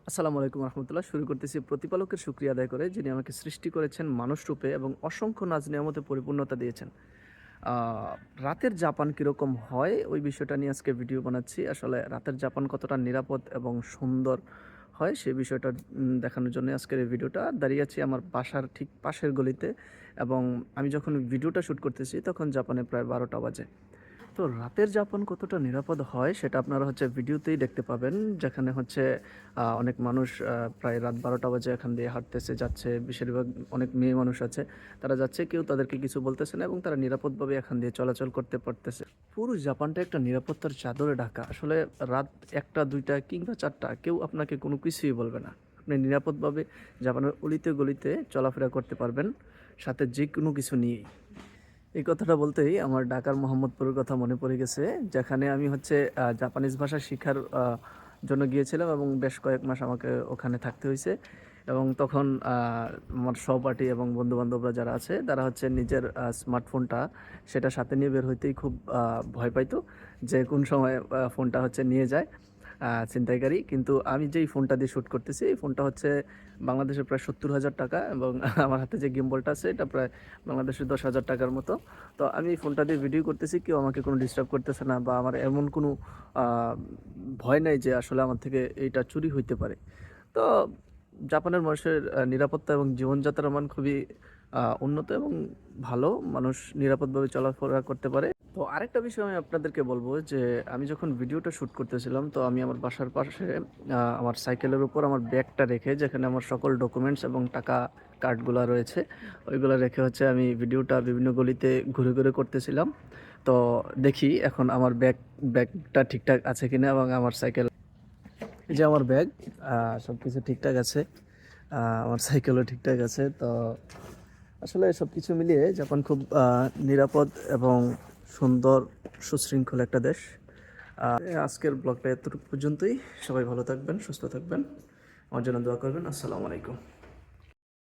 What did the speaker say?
আসসালামু আলাইকুম রহমতুল্লাহ। শুরু করতেছি প্রতিপালকের শুকরিয়া আদায় করে, যিনি আমাকে সৃষ্টি করেছেন মানুষ রূপে এবং অসংখ্য নাজ নিয়ামতে পরিপূর্ণতা দিয়েছেন। রাতের জাপান কীরকম হয় ওই বিষয়টা নিয়ে আজকে ভিডিও বানাচ্ছি। আসলে রাতের জাপান কতটা নিরাপদ এবং সুন্দর হয় সেই বিষয়টা দেখানোর জন্য আজকের এই ভিডিওটা। দাঁড়িয়ে আছি আমার বাসার ঠিক পাশের গলিতে, এবং আমি যখন ভিডিওটা শ্যুট করতেছি তখন জাপানে প্রায় 12টা বাজে। তো রাতের যাপন কতটা নিরাপদ হয় সেটা আপনারা ভিডিওতেই দেখতে পাবেন। যেখানে অনেক মানুষ প্রায় রাত 12টা বাজে এখান দিয়ে হাঁটতেছে, যাচ্ছে। বেশিরভাগ অনেক মেয়ে মানুষ আছে, তারা যাচ্ছে, কেউ তাদেরকে কিছু বলতেছে না এবং তারা নিরাপদভাবে এখান দিয়ে চলাচল করতে পারতেছে। পুরো জাপানটা একটা নিরাপত্তার চাদরে ঢাকা। আসলে রাত 1টা 2টা কিংবা 4টা কেউ আপনাকে কোনো কিছুই বলবে না। আপনি নিরাপদভাবে জাপানের অলিতে গলিতে চলাফেরা করতে পারবেন, সাথে যে কোনো কিছু নিয়েই। এই কথাটা বলতেই আমার ঢাকার মোহাম্মদপুরের কথা মনে পড়ে গেছে, যেখানে আমি জাপানিজ ভাষা শিখার জন্য গিয়েছিলাম এবং বেশ কয়েক মাস আমাকে ওখানে থাকতে হয়েছে। এবং তখন আমার সহপাঠী এবং বন্ধুবান্ধবরা যারা আছে তারা নিজের স্মার্টফোনটা সেটা সাথে নিয়ে বের হইতেই খুব ভয় পাইতো যে কোন সময় ফোনটা নিয়ে যায় ছিনতাইকারী। কিন্তু আমি যেই ফোনটা দিয়ে শ্যুট করতেছি, এই ফোনটা বাংলাদেশের প্রায় 70,000 টাকা, এবং আমার হাতে যে গিম্বলটা আছে এটা প্রায় বাংলাদেশের 10,000 টাকার মতো। তো আমি এই ফোনটা দিয়ে ভিডিও করতেছি, কেউ আমাকে কোনো ডিস্টার্ব করতেছে না, বা আমার এমন কোনো ভয় নাই যে আসলে আমার থেকে এইটা চুরি হইতে পারে। তো জাপানের মানুষের নিরাপত্তা এবং জীবনযাত্রার মান খুবই উন্নত এবং ভালো। মানুষ নিরাপদভাবে চলাফেরা করতে পারে। তো আরেকটা বিষয় আমি আপনাদেরকে বলবো যে আমি যখন ভিডিওটা শ্যুট করতেছিলাম, তো আমি আমার বাসার পাশে আমার সাইকেলের উপর আমার ব্যাগটা রেখে, যেখানে আমার সকল ডকুমেন্টস এবং টাকা কার্ডগুলো রয়েছে, ওইগুলো রেখে আমি ভিডিওটা বিভিন্ন গলিতে ঘুরে ঘুরে করতেছিলাম। তো দেখি এখন আমার ব্যাগটা ঠিকঠাক আছে কিনা, এবং আমার সাইকেল, এই যে আমার ব্যাগ, সব কিছু ঠিকঠাক আছে। আমার সাইকেলও ঠিকঠাক আছে। তো আসলে সব কিছু মিলিয়ে জাপান খুব নিরাপদ এবং সুন্দর, সুশৃঙ্খল একটা দেশ। আজকের ব্লগটা এতটুকু পর্যন্তই। সবাই ভালো থাকবেন, সুস্থ থাকবেন, আমার জন্য দোয়া করবেন। আসসালামু আলাইকুম।